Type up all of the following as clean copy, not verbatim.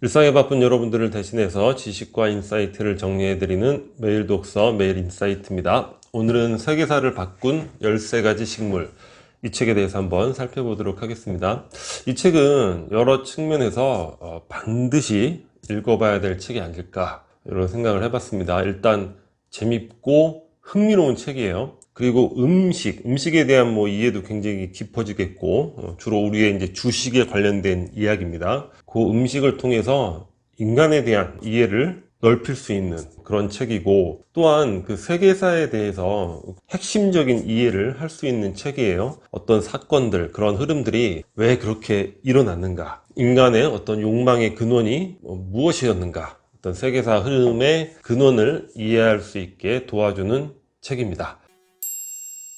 일상에 바쁜 여러분들을 대신해서 지식과 인사이트를 정리해드리는 매일 독서 매일 인사이트입니다. 오늘은 세계사를 바꾼 13가지 식물, 이 책에 대해서 한번 살펴보도록 하겠습니다. 이 책은 여러 측면에서 반드시 읽어봐야 될 책이 아닐까 이런 생각을 해봤습니다. 일단 재밌고 흥미로운 책이에요. 그리고 음식에 대한 이해도 굉장히 깊어지겠고, 주로 우리의 이제 주식에 관련된 이야기입니다. 그 음식을 통해서 인간에 대한 이해를 넓힐 수 있는 그런 책이고, 또한 그 세계사에 대해서 핵심적인 이해를 할 수 있는 책이에요. 어떤 사건들, 그런 흐름들이 왜 그렇게 일어났는가, 인간의 어떤 욕망의 근원이 무엇이었는가, 어떤 세계사 흐름의 근원을 이해할 수 있게 도와주는 책입니다.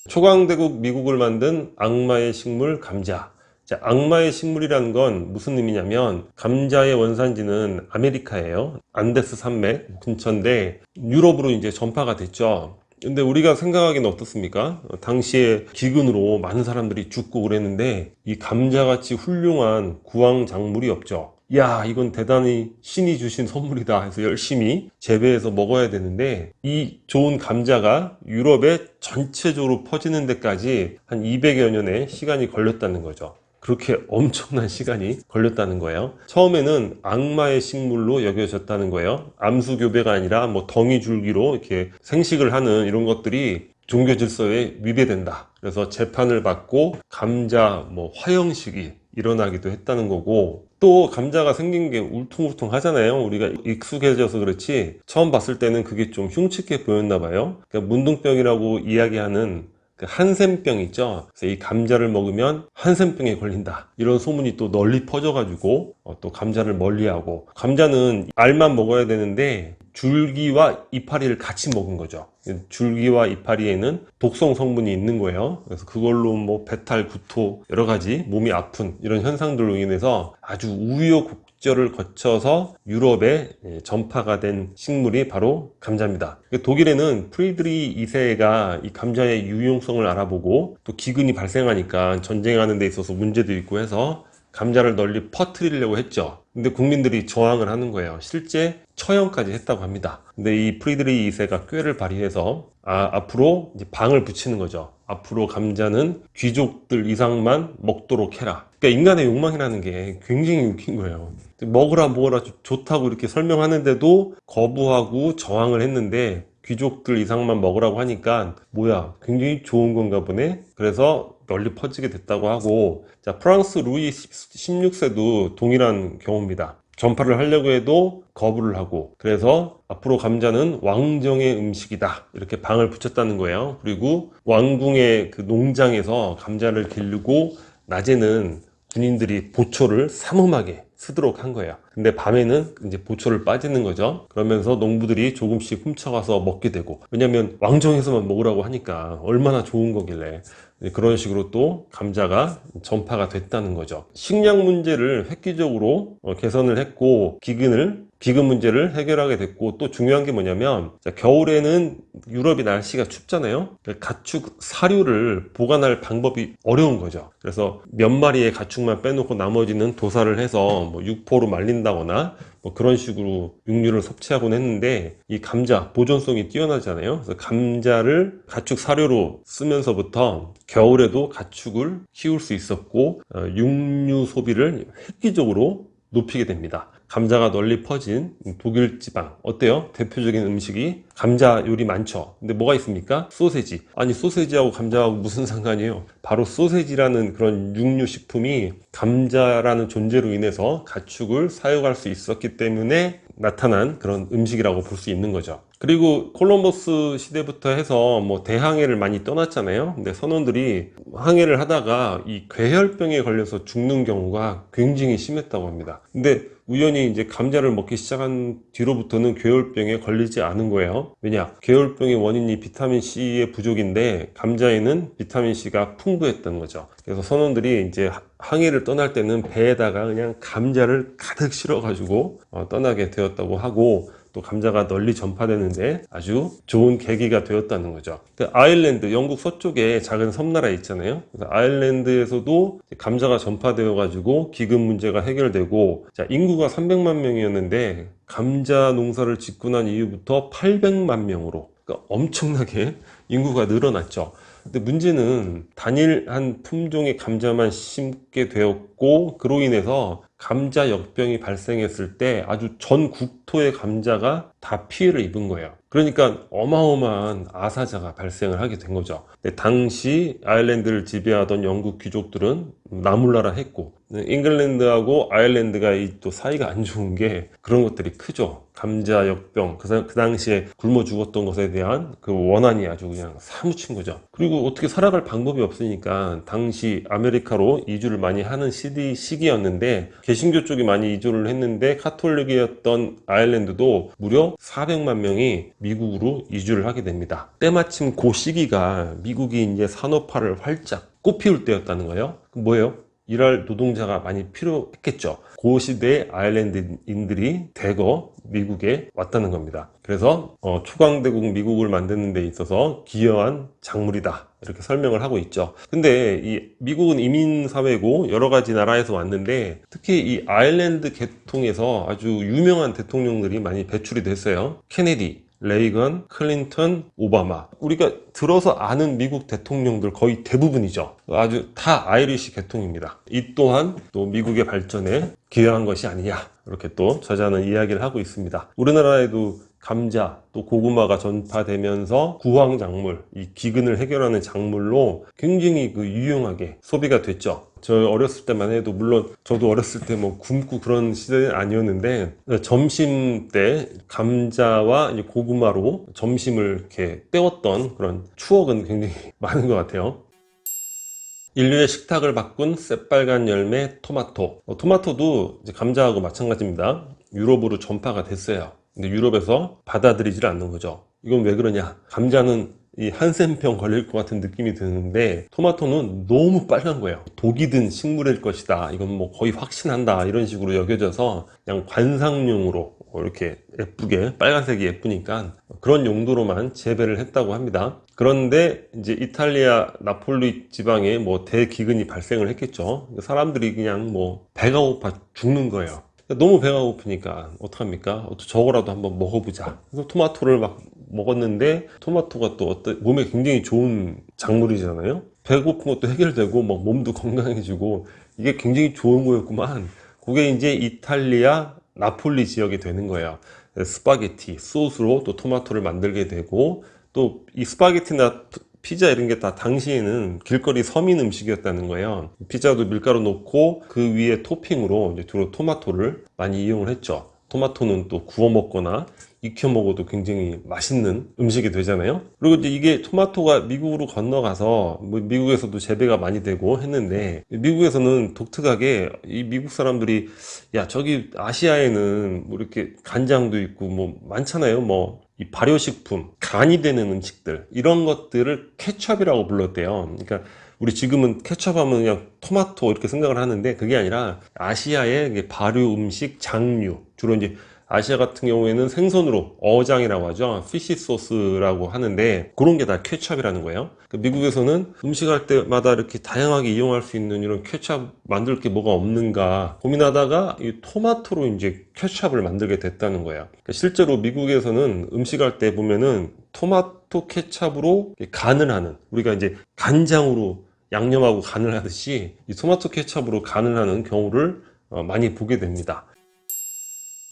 초강대국 미국을 만든 악마의 식물 감자. 자, 악마의 식물이라는 건 무슨 의미냐면, 감자의 원산지는 아메리카예요. 안데스 산맥 근처인데 유럽으로 이제 전파가 됐죠. 근데 우리가 생각하기는 어떻습니까? 당시에 기근으로 많은 사람들이 죽고 그랬는데 이 감자같이 훌륭한 구황작물이 없죠. 야, 이건 대단히 신이 주신 선물이다 해서 열심히 재배해서 먹어야 되는데, 이 좋은 감자가 유럽에 전체적으로 퍼지는 데까지 한 200여 년의 시간이 걸렸다는 거죠. 그렇게 엄청난 시간이 걸렸다는 거예요. 처음에는 악마의 식물로 여겨졌다는 거예요. 암수교배가 아니라 덩이줄기로 이렇게 생식을 하는 이런 것들이 종교 질서에 위배된다. 그래서 재판을 받고 감자 화형식이 일어나기도 했다는 거고, 또 감자가 생긴 게 울퉁불퉁 하잖아요. 우리가 익숙해져서 그렇지 처음 봤을 때는 그게 좀 흉측해 보였나 봐요. 그러니까 문둥병이라고 이야기하는 그 한센병 있죠. 그래서 이 감자를 먹으면 한센병에 걸린다, 이런 소문이 또 널리 퍼져가지고 또 감자를 멀리하고, 감자는 알만 먹어야 되는데 줄기와 이파리를 같이 먹은 거죠. 줄기와 이파리에는 독성 성분이 있는 거예요. 그래서 그걸로 배탈, 구토, 여러 가지 몸이 아픈 이런 현상들로 인해서 아주 우여곡절을 거쳐서 유럽에 전파가 된 식물이 바로 감자입니다. 독일에는 프리드리 2세가 이 감자의 유용성을 알아보고, 또 기근이 발생하니까 전쟁하는 데 있어서 문제도 있고 해서 감자를 널리 퍼뜨리려고 했죠. 근데 국민들이 저항을 하는 거예요. 실제 처형까지 했다고 합니다. 근데 이 프리드리 2세가 꾀를 발휘해서 앞으로 이제 방을 붙이는 거죠. 앞으로 감자는 귀족들 이상만 먹도록 해라. 그러니까 인간의 욕망이라는 게 굉장히 웃긴 거예요. 먹으라 좋다고 이렇게 설명하는데도 거부하고 저항을 했는데, 귀족들 이상만 먹으라고 하니까 뭐야, 굉장히 좋은 건가 보네. 그래서 널리 퍼지게 됐다고 하고, 자, 프랑스 루이 16세도 동일한 경우입니다. 전파를 하려고 해도 거부를 하고, 그래서 앞으로 감자는 왕정의 음식이다, 이렇게 방을 붙였다는 거예요. 그리고 왕궁의 그 농장에서 감자를 기르고, 낮에는 군인들이 보초를 삼엄하게 쓰도록 한 거예요. 근데 밤에는 이제 보초를 빠지는 거죠. 그러면서 농부들이 조금씩 훔쳐가서 먹게 되고, 왜냐면 왕정에서만 먹으라고 하니까 얼마나 좋은 거길래. 그런 식으로 또 감자가 전파가 됐다는 거죠. 식량 문제를 획기적으로 개선을 했고, 기근 문제를 해결하게 됐고, 또 중요한 게 뭐냐면, 자, 겨울에는 유럽이 날씨가 춥잖아요. 가축 사료를 보관할 방법이 어려운 거죠. 그래서 몇 마리의 가축만 빼놓고 나머지는 도살을 해서 육포로 말린다거나 그런 식으로 육류를 섭취하곤 했는데, 이 감자 보존성이 뛰어나잖아요. 그래서 감자를 가축 사료로 쓰면서부터 겨울에도 가축을 키울 수 있었고, 육류 소비를 획기적으로 높이게 됩니다. 감자가 널리 퍼진 독일 지방 어때요? 대표적인 음식이 감자 요리 많죠. 근데 뭐가 있습니까? 소세지. 아니, 소세지하고 감자하고 무슨 상관이에요? 바로 소세지라는 그런 육류 식품이 감자라는 존재로 인해서 가축을 사육할 수 있었기 때문에 나타난 그런 음식이라고 볼 수 있는 거죠. 그리고 콜럼버스 시대부터 해서 대항해를 많이 떠났잖아요. 근데 선원들이 항해를 하다가 이 괴혈병에 걸려서 죽는 경우가 굉장히 심했다고 합니다. 근데 우연히 이제 감자를 먹기 시작한 뒤로부터는 괴혈병에 걸리지 않은 거예요. 왜냐? 괴혈병의 원인이 비타민C의 부족인데 감자에는 비타민C가 풍부했던 거죠. 그래서 선원들이 이제 항해를 떠날 때는 배에다가 그냥 감자를 가득 실어가지고 떠나게 되었다고 하고, 또 감자가 널리 전파되는데 아주 좋은 계기가 되었다는 거죠. 아일랜드, 영국 서쪽에 작은 섬나라 있잖아요. 그래서 아일랜드에서도 감자가 전파되어 가지고 기근 문제가 해결되고, 자, 인구가 300만 명이었는데 감자 농사를 짓고 난 이후부터 800만 명으로, 그러니까 엄청나게 인구가 늘어났죠. 근데 문제는 단일한 품종의 감자만 심게 되었고, 그로 인해서 감자 역병이 발생했을 때 아주 전 국토의 감자가 다 피해를 입은 거예요. 그러니까 어마어마한 아사자가 발생을 하게 된 거죠. 근데 당시 아일랜드를 지배하던 영국 귀족들은 나몰라라 했고, 잉글랜드하고 아일랜드가 또 사이가 안 좋은 게 그런 것들이 크죠. 감자 역병, 그 당시에 굶어 죽었던 것에 대한 그 원한이 아주 그냥 사무친 거죠. 그리고 어떻게 살아갈 방법이 없으니까 당시 아메리카로 이주를 많이 하는 시기였는데, 개신교 쪽이 많이 이주를 했는데 카톨릭이었던 아일랜드도 무려 400만 명이 미국으로 이주를 하게 됩니다. 때마침 그 시기가 미국이 이제 산업화를 활짝 꽃피울 때였다는 거예요. 뭐예요? 일할 노동자가 많이 필요했겠죠. 그 시대에 아일랜드인들이 대거 미국에 왔다는 겁니다. 그래서 초강대국 미국을 만드는 데 있어서 기여한 작물이다, 이렇게 설명을 하고 있죠. 근데 이 미국은 이민사회고 여러 가지 나라에서 왔는데, 특히 이 아일랜드 계통에서 아주 유명한 대통령들이 많이 배출이 됐어요. 케네디, 레이건, 클린턴, 오바마. 우리가 들어서 아는 미국 대통령들 거의 대부분이죠. 아주 다 아이리시 계통입니다. 이 또한 또 미국의 발전에 기여한 것이 아니냐, 이렇게 또 저자는 이야기를 하고 있습니다. 우리나라에도 감자, 또 고구마가 전파되면서 구황작물, 이 기근을 해결하는 작물로 굉장히 유용하게 소비가 됐죠. 저 어렸을 때만 해도, 물론 저도 어렸을 때 뭐 굶고 그런 시대는 아니었는데, 점심 때 감자와 고구마로 점심을 이렇게 때웠던 그런 추억은 굉장히 많은 것 같아요. 인류의 식탁을 바꾼 새빨간 열매 토마토. 토마토도 이제 감자하고 마찬가지입니다. 유럽으로 전파가 됐어요. 근데 유럽에서 받아들이질 않는 거죠. 이건 왜 그러냐? 감자는 이 한센병 걸릴 것 같은 느낌이 드는데, 토마토는 너무 빨간 거예요. 독이 든 식물일 것이다, 이건 뭐 거의 확신한다, 이런 식으로 여겨져서 그냥 관상용으로 이렇게 예쁘게, 빨간색이 예쁘니까 그런 용도로만 재배를 했다고 합니다. 그런데 이제 이탈리아 나폴리 지방에 뭐 대기근이 발생을 했겠죠. 사람들이 그냥 뭐 배가 고파 죽는 거예요. 너무 배가 고프니까 어떡합니까? 저거라도 한번 먹어보자. 그래서 토마토를 막 먹었는데, 토마토가 또 몸에 굉장히 좋은 작물이잖아요. 배고픈 것도 해결되고 막 몸도 건강해지고, 이게 굉장히 좋은 거였구만. 그게 이제 이탈리아 나폴리 지역이 되는 거예요. 스파게티 소스로 또 토마토를 만들게 되고, 또 이 스파게티나 피자 이런 게 다 당시에는 길거리 서민 음식이었다는 거예요. 피자도 밀가루 넣고 그 위에 토핑으로 이제 주로 토마토를 많이 이용을 했죠. 토마토는 또 구워 먹거나 익혀 먹어도 굉장히 맛있는 음식이 되잖아요. 그리고 이제 이게 토마토가 미국으로 건너가서 뭐 미국에서도 재배가 많이 되고 했는데, 미국에서는 독특하게 이 미국 사람들이, 야, 저기 아시아에는 뭐 이렇게 간장도 있고 뭐 많잖아요. 뭐 이 발효식품, 간이 되는 음식들, 이런 것들을 케첩이라고 불렀대요. 그러니까 우리 지금은 케첩하면 그냥 토마토 이렇게 생각을 하는데, 그게 아니라 아시아의 발효 음식 장류, 주로 이제 아시아 같은 경우에는 생선으로 어장이라고 하죠. 피시 소스라고 하는데, 그런 게 다 케첩이라는 거예요. 미국에서는 음식할 때마다 이렇게 다양하게 이용할 수 있는 이런 케첩 만들 게 뭐가 없는가 고민하다가 이 토마토로 이제 케첩을 만들게 됐다는 거예요. 실제로 미국에서는 음식할 때 보면은 토마토 케첩으로 간을 하는, 우리가 이제 간장으로 양념하고 간을 하듯이 이 토마토 케첩으로 간을 하는 경우를 많이 보게 됩니다.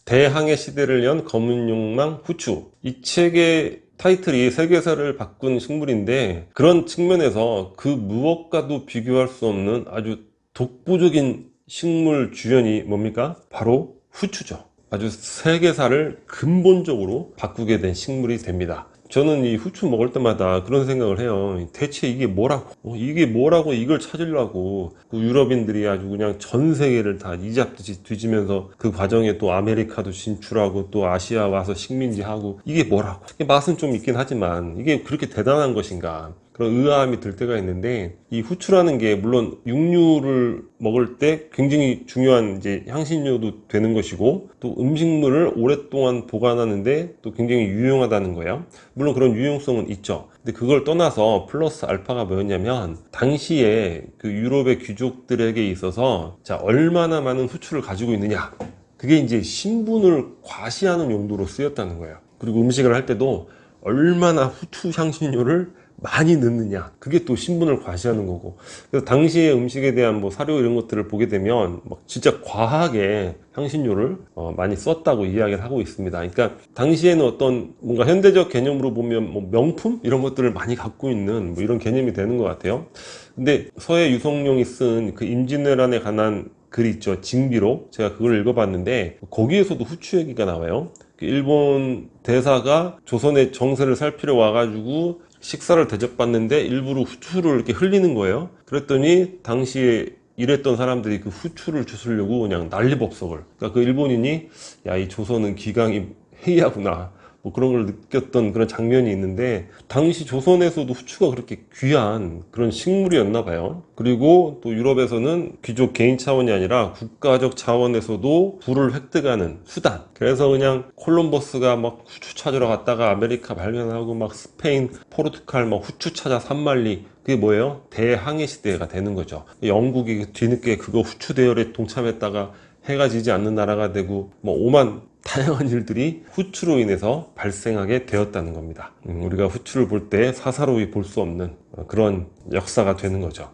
대항해 시대를 연 검은 욕망 후추. 이 책의 타이틀이 세계사를 바꾼 식물인데, 그런 측면에서 그 무엇과도 비교할 수 없는 아주 독보적인 식물 주연이 뭡니까? 바로 후추죠. 아주 세계사를 근본적으로 바꾸게 된 식물이 됩니다. 저는 이 후추 먹을 때마다 그런 생각을 해요. 대체 이게 뭐라고? 이게 뭐라고 이걸 찾으려고 그 유럽인들이 아주 그냥 전 세계를 다 이잡듯이 뒤지면서 그 과정에 또 아메리카도 진출하고 또 아시아 와서 식민지하고, 이게 뭐라고? 맛은 좀 있긴 하지만 이게 그렇게 대단한 것인가? 그런 의아함이 들 때가 있는데, 이 후추라는 게 물론 육류를 먹을 때 굉장히 중요한 이제 향신료도 되는 것이고, 또 음식물을 오랫동안 보관하는데 또 굉장히 유용하다는 거예요. 물론 그런 유용성은 있죠. 근데 그걸 떠나서 플러스 알파가 뭐였냐면, 당시에 그 유럽의 귀족들에게 있어서 자, 얼마나 많은 후추를 가지고 있느냐, 그게 이제 신분을 과시하는 용도로 쓰였다는 거예요. 그리고 음식을 할 때도 얼마나 후추 향신료를 많이 넣느냐, 그게 또 신분을 과시하는 거고. 그래서 당시의 음식에 대한 뭐 사료 이런 것들을 보게 되면 막 진짜 과하게 향신료를 많이 썼다고 이야기를 하고 있습니다. 그러니까 당시에는 어떤 뭔가 현대적 개념으로 보면 뭐 명품 이런 것들을 많이 갖고 있는 뭐 이런 개념이 되는 것 같아요. 근데 서해 유성룡이 쓴 그 임진왜란에 관한 글 있죠, 징비록. 제가 그걸 읽어봤는데 거기에서도 후추 얘기가 나와요. 일본 대사가 조선의 정세를 살피러 와가지고 식사를 대접받는데 일부러 후추를 이렇게 흘리는 거예요. 그랬더니 당시에 일했던 사람들이 그 후추를 주스려고 그냥 난리법석을. 그러니까 그 일본인이 야, 이 조선은 기강이 해이하구나, 뭐 그런 걸 느꼈던 그런 장면이 있는데, 당시 조선에서도 후추가 그렇게 귀한 그런 식물이었나 봐요. 그리고 또 유럽에서는 귀족 개인 차원이 아니라 국가적 차원에서도 부를 획득하는 수단. 그래서 그냥 콜럼버스가 막 후추 찾으러 갔다가 아메리카 발견하고 막 스페인, 포르투갈 막 후추 찾아 산만리. 그게 뭐예요? 대항해 시대가 되는 거죠. 영국이 뒤늦게 그거 후추 대열에 동참했다가 해가 지지 않는 나라가 되고, 뭐 오만 다양한 일들이 후추로 인해서 발생하게 되었다는 겁니다. 우리가 후추를 볼 때 사사로이 볼 수 없는 그런 역사가 되는 거죠.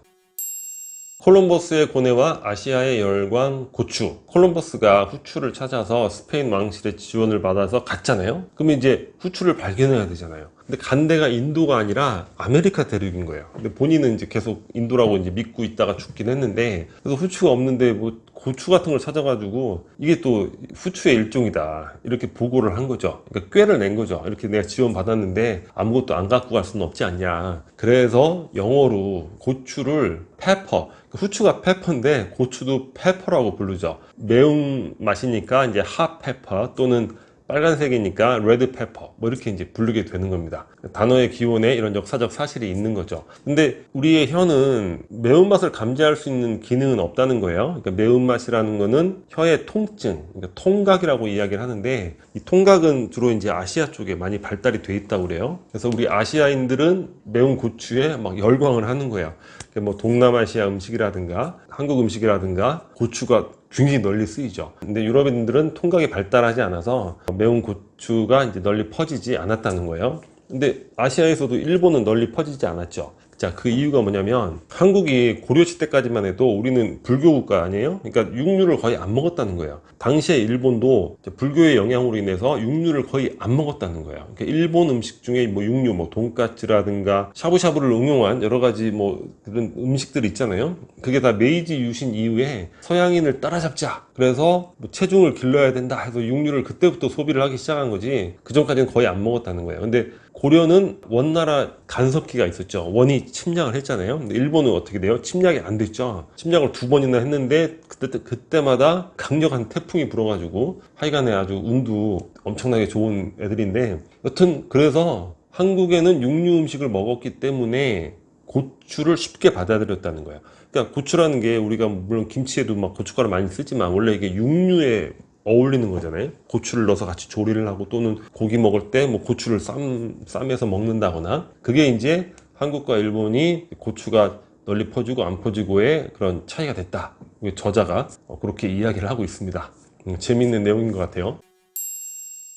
콜럼버스의 고뇌와 아시아의 열광, 고추. 콜럼버스가 후추를 찾아서 스페인 왕실의 지원을 받아서 갔잖아요. 그러면 이제 후추를 발견해야 되잖아요. 근데 간 데가 인도가 아니라 아메리카 대륙인 거예요. 근데 본인은 이제 계속 인도라고 이제 믿고 있다가 죽긴 했는데, 그래서 후추가 없는데 뭐 고추 같은 걸 찾아가지고 이게 또 후추의 일종이다, 이렇게 보고를 한 거죠. 그러니까 꾀를 낸 거죠. 이렇게 내가 지원 받았는데 아무것도 안 갖고 갈 수는 없지 않냐. 그래서 영어로 고추를 페퍼, 후추가 페퍼인데 고추도 페퍼라고 부르죠. 매운 맛이니까 이제 핫페퍼 또는 빨간색이니까 레드 페퍼, 뭐 이렇게 이제 부르게 되는 겁니다. 단어의 기원에 이런 역사적 사실이 있는 거죠. 근데 우리의 혀는 매운맛을 감지할 수 있는 기능은 없다는 거예요. 그러니까 매운맛이라는 거는 혀의 통증, 그러니까 통각이라고 이야기를 하는데, 이 통각은 주로 이제 아시아 쪽에 많이 발달이 돼 있다고 그래요. 그래서 우리 아시아인들은 매운 고추에 막 열광을 하는 거예요. 뭐 동남아시아 음식이라든가 한국 음식이라든가 고추가 굉장히 널리 쓰이죠. 근데 유럽인들은 통각이 발달하지 않아서 매운 고추가 이제 널리 퍼지지 않았다는 거예요. 근데 아시아에서도 일본은 널리 퍼지지 않았죠. 자, 그 이유가 뭐냐면 한국이 고려시 때까지만 해도 우리는 불교 국가 아니에요? 그러니까 육류를 거의 안 먹었다는 거예요. 당시에 일본도 불교의 영향으로 인해서 육류를 거의 안 먹었다는 거예요. 그러니까 일본 음식 중에 뭐 육류, 뭐 돈까츠라든가 샤브샤브를 응용한 여러 가지 뭐 그런 음식들이 있잖아요. 그게 다 메이지 유신 이후에 서양인을 따라잡자, 그래서 뭐 체중을 길러야 된다 해서 육류를 그때부터 소비를 하기 시작한 거지, 그 전까지는 거의 안 먹었다는 거예요. 근데 고려는 원나라 간섭기가 있었죠. 원이 침략을 했잖아요. 근데 일본은 어떻게 돼요? 침략이 안 됐죠. 침략을 2번이나 했는데 그때마다 강력한 태풍이 불어가지고 하여간에 아주 운도 엄청나게 좋은 애들인데, 여튼 그래서 한국에는 육류 음식을 먹었기 때문에 고추를 쉽게 받아들였다는 거예요. 그러니까 고추라는 게 우리가 물론 김치에도 막 고춧가루 많이 쓰지만 원래 이게 육류에 어울리는 거잖아요. 고추를 넣어서 같이 조리를 하고 또는 고기 먹을 때 뭐 고추를 쌈에서 먹는다거나, 그게 이제 한국과 일본이 고추가 널리 퍼지고 안 퍼지고의 그런 차이가 됐다. 저자가 그렇게 이야기를 하고 있습니다. 재미있는 내용인 것 같아요.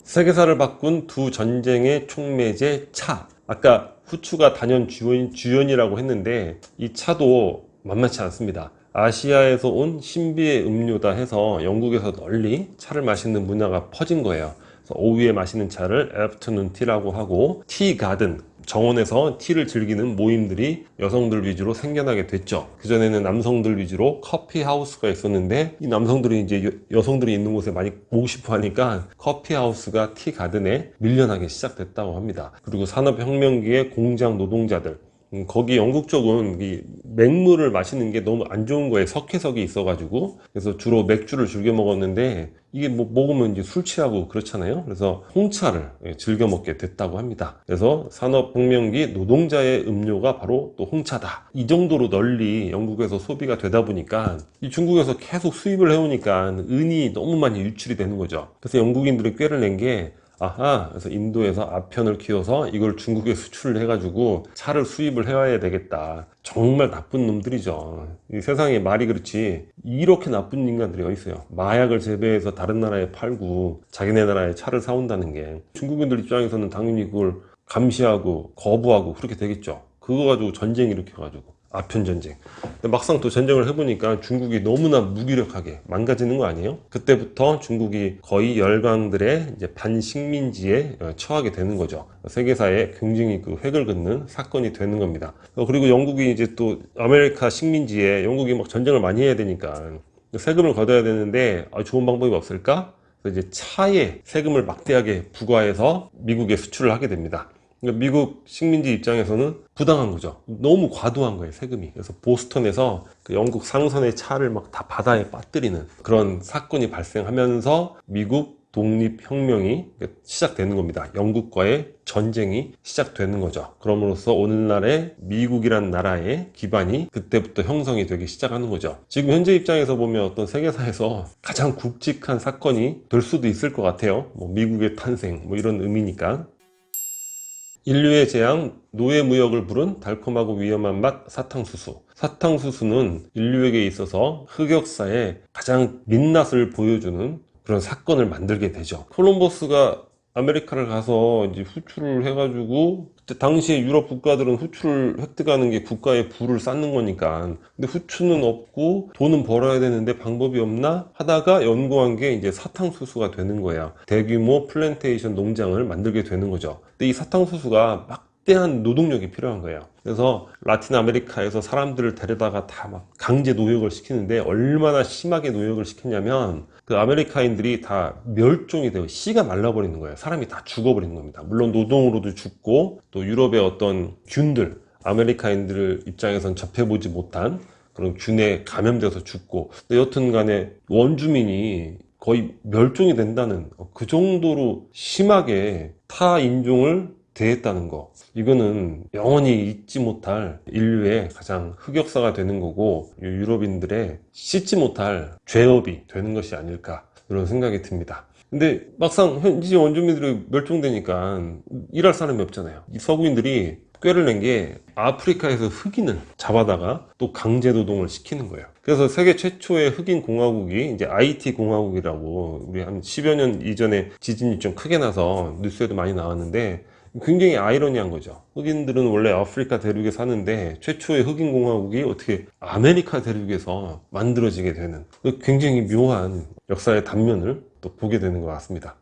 세계사를 바꾼 두 전쟁의 촉매제 차. 아까 후추가 단연 주연이라고 했는데 이 차도 만만치 않습니다. 아시아에서 온 신비의 음료다 해서 영국에서 널리 차를 마시는 문화가 퍼진 거예요. 그래서 오후에 마시는 차를 애프터눈 티라고 하고, 티 가든, 정원에서 티를 즐기는 모임들이 여성들 위주로 생겨나게 됐죠. 그전에는 남성들 위주로 커피 하우스가 있었는데, 이 남성들이 이제 여성들이 있는 곳에 많이 오고 싶어 하니까 커피 하우스가 티 가든에 밀려나기 시작됐다고 합니다. 그리고 산업혁명기의 공장 노동자들, 거기 영국 쪽은 이 맹물을 마시는 게 너무 안 좋은 거예요. 석회석이 있어가지고. 그래서 주로 맥주를 즐겨 먹었는데 이게 뭐 먹으면 이제 술 취하고 그렇잖아요. 그래서 홍차를 즐겨 먹게 됐다고 합니다. 그래서 산업혁명기 노동자의 음료가 바로 또 홍차다. 이 정도로 널리 영국에서 소비가 되다 보니까 이 중국에서 계속 수입을 해오니까 은이 너무 많이 유출이 되는 거죠. 그래서 영국인들이 꾀를 낸 게 아하, 그래서 인도에서 아편을 키워서 이걸 중국에 수출을 해가지고 차를 수입을 해와야 되겠다. 정말 나쁜 놈들이죠. 이 세상에 말이 그렇지 이렇게 나쁜 인간들이 어디 있어요. 마약을 재배해서 다른 나라에 팔고 자기네 나라에 차를 사온다는 게 중국인들 입장에서는 당연히 그걸 감시하고 거부하고 그렇게 되겠죠. 그거 가지고 전쟁 일으켜가지고 아편 전쟁. 근데 막상 또 전쟁을 해보니까 중국이 너무나 무기력하게 망가지는 거 아니에요? 그때부터 중국이 거의 열강들의 이제 반식민지에 처하게 되는 거죠. 세계사에 굉장히 그 획을 긋는 사건이 되는 겁니다. 그리고 영국이 이제 또 아메리카 식민지에 영국이 막 전쟁을 많이 해야 되니까 세금을 걷어야 되는데 좋은 방법이 없을까? 그래서 이제 차에 세금을 막대하게 부과해서 미국에 수출을 하게 됩니다. 그러니까 미국 식민지 입장에서는 부당한 거죠. 너무 과도한 거예요, 세금이. 그래서 보스턴에서 그 영국 상선의 차를 막 다 바다에 빠뜨리는 그런 사건이 발생하면서 미국 독립혁명이 시작되는 겁니다. 영국과의 전쟁이 시작되는 거죠. 그럼으로써 오늘날의 미국이란 나라의 기반이 그때부터 형성이 되기 시작하는 거죠. 지금 현재 입장에서 보면 어떤 세계사에서 가장 굵직한 사건이 될 수도 있을 것 같아요. 뭐 미국의 탄생, 뭐 이런 의미니까. 인류의 재앙, 노예무역을 부른 달콤하고 위험한 맛 사탕수수. 사탕수수는 인류에게 있어서 흑역사의 가장 민낯을 보여주는 그런 사건을 만들게 되죠. 콜럼버스가 아메리카를 가서 이제 후출을 해가지고 그때 당시에 유럽 국가들은 후출을 획득하는 게 국가의 부를 쌓는 거니까. 근데 후추는 없고 돈은 벌어야 되는데 방법이 없나 하다가 연구한 게 이제 사탕수수가 되는 거야. 대규모 플랜테이션 농장을 만들게 되는 거죠. 근데 이 사탕수수가 막대한 노동력이 필요한 거예요. 그래서 라틴 아메리카에서 사람들을 데려다가 다 막 강제 노역을 시키는데 얼마나 심하게 노역을 시켰냐면 그 아메리카인들이 다 멸종이 되고 씨가 말라버리는 거예요. 사람이 다 죽어버리는 겁니다. 물론 노동으로도 죽고 또 유럽의 어떤 균들, 아메리카인들 입장에선 접해보지 못한 그런 균에 감염돼서 죽고, 여튼 간에 원주민이 거의 멸종이 된다는 그 정도로 심하게 타 인종을 대했다는 거, 이거는 영원히 잊지 못할 인류의 가장 흑역사가 되는 거고 유럽인들의 씻지 못할 죄업이 되는 것이 아닐까, 이런 생각이 듭니다. 근데 막상 현지 원주민들이 멸종되니까 일할 사람이 없잖아요. 이 서구인들이 꾀를 낸 게 아프리카에서 흑인을 잡아다가 또 강제 노동을 시키는 거예요. 그래서 세계 최초의 흑인 공화국이 이제 IT 공화국이라고, 우리 한 10여 년 이전에 지진이 좀 크게 나서 뉴스에도 많이 나왔는데, 굉장히 아이러니한 거죠. 흑인들은 원래 아프리카 대륙에 사는데 최초의 흑인 공화국이 어떻게 아메리카 대륙에서 만들어지게 되는, 굉장히 묘한 역사의 단면을 또 보게 되는 것 같습니다.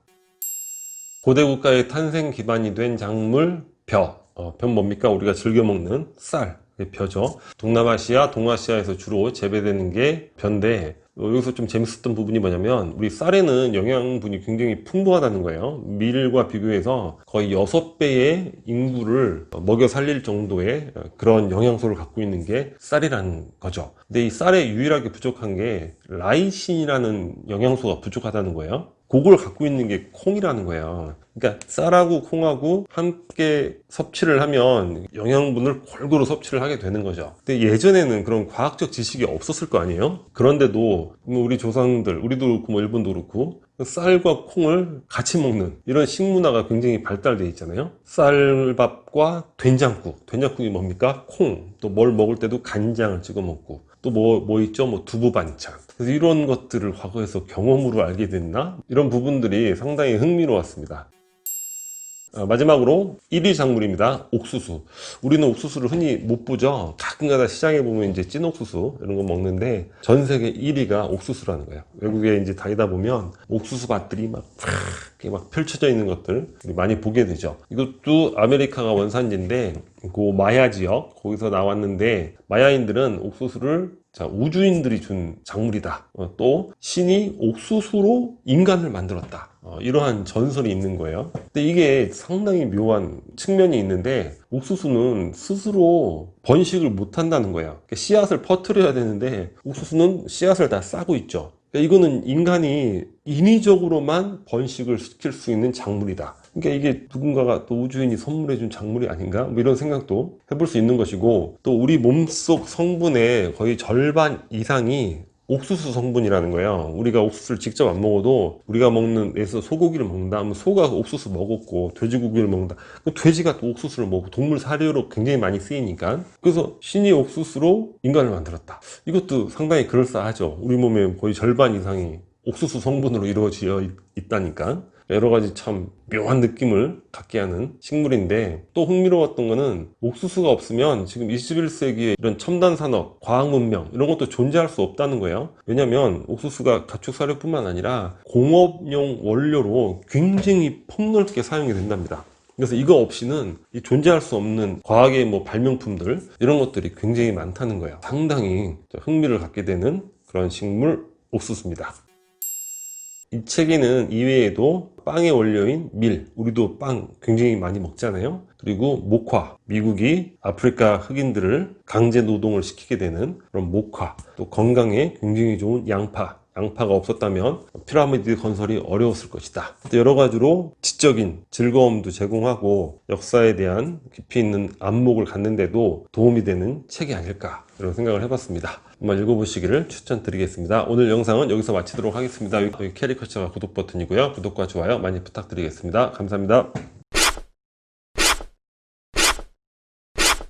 고대 국가의 탄생 기반이 된 작물 벼. 벼는 뭡니까? 우리가 즐겨 먹는 쌀, 벼죠. 동남아시아, 동아시아에서 주로 재배되는 게 벼인데, 여기서 좀 재밌었던 부분이 뭐냐면 우리 쌀에는 영양분이 굉장히 풍부하다는 거예요. 밀과 비교해서 거의 6배의 인구를 먹여 살릴 정도의 그런 영양소를 갖고 있는 게 쌀이라는 거죠. 근데 이 쌀에 유일하게 부족한 게 라이신이라는 영양소가 부족하다는 거예요. 그걸 갖고 있는 게 콩이라는 거예요. 그러니까 쌀하고 콩하고 함께 섭취를 하면 영양분을 골고루 섭취를 하게 되는 거죠. 근데 예전에는 그런 과학적 지식이 없었을 거 아니에요? 그런데도 우리 조상들, 우리도 그렇고 뭐 일본도 그렇고 쌀과 콩을 같이 먹는 이런 식문화가 굉장히 발달되어 있잖아요. 쌀밥과 된장국. 된장국이 뭡니까? 콩. 또 뭘 먹을 때도 간장을 찍어 먹고, 또 뭐 있죠? 뭐 두부 반찬. 그래서 이런 것들을 과거에서 경험으로 알게 됐나? 이런 부분들이 상당히 흥미로웠습니다. 마지막으로 1위 작물입니다. 옥수수. 우리는 옥수수를 흔히 못 보죠. 가끔가다 시장에 보면 이제 찐 옥수수 이런 거 먹는데 전 세계 1위가 옥수수라는 거예요. 외국에 이제 다니다 보면 옥수수 밭들이 막 펼쳐져 있는 것들 많이 보게 되죠. 이것도 아메리카가 원산지인데 그 마야 지역 거기서 나왔는데, 마야인들은 옥수수를 자, 우주인들이 준 작물이다. 또 신이 옥수수로 인간을 만들었다. 이러한 전설이 있는 거예요. 근데 이게 상당히 묘한 측면이 있는데 옥수수는 스스로 번식을 못 한다는 거예요. 그러니까 씨앗을 퍼뜨려야 되는데 옥수수는 씨앗을 다 싸고 있죠. 그러니까 이거는 인간이 인위적으로만 번식을 시킬 수 있는 작물이다. 그러니까 이게 누군가가 또 우주인이 선물해준 작물이 아닌가? 뭐 이런 생각도 해볼 수 있는 것이고, 또 우리 몸속 성분의 거의 절반 이상이 옥수수 성분이라는 거예요. 우리가 옥수수를 직접 안 먹어도 우리가 먹는 예서 소고기를 먹는다 하면 소가 옥수수 먹었고, 돼지고기를 먹는다. 돼지가 또 옥수수를 먹고, 동물 사료로 굉장히 많이 쓰이니까. 그래서 신이 옥수수로 인간을 만들었다. 이것도 상당히 그럴싸하죠. 우리 몸의 거의 절반 이상이 옥수수 성분으로 이루어져 있다니까. 여러 가지 참 묘한 느낌을 갖게 하는 식물인데, 또 흥미로웠던 거는 옥수수가 없으면 지금 21세기에 이런 첨단 산업, 과학 문명 이런 것도 존재할 수 없다는 거예요. 왜냐면 옥수수가 가축사료뿐만 아니라 공업용 원료로 굉장히 폭넓게 사용이 된답니다. 그래서 이거 없이는 존재할 수 없는 과학의 뭐 발명품들 이런 것들이 굉장히 많다는 거예요. 상당히 흥미를 갖게 되는 그런 식물 옥수수입니다. 이 책에는 이외에도 빵의 원료인 밀, 우리도 빵 굉장히 많이 먹잖아요. 그리고 목화, 미국이 아프리카 흑인들을 강제 노동을 시키게 되는 그런 목화, 또 건강에 굉장히 좋은 양파, 양파가 없었다면 피라미드 건설이 어려웠을 것이다. 또 여러 가지로 지적인 즐거움도 제공하고 역사에 대한 깊이 있는 안목을 갖는데도 도움이 되는 책이 아닐까 이런 생각을 해봤습니다. 한번 읽어보시기를 추천드리겠습니다. 오늘 영상은 여기서 마치도록 하겠습니다. 여기 캐리커처가 구독 버튼이고요. 구독과 좋아요 많이 부탁드리겠습니다. 감사합니다.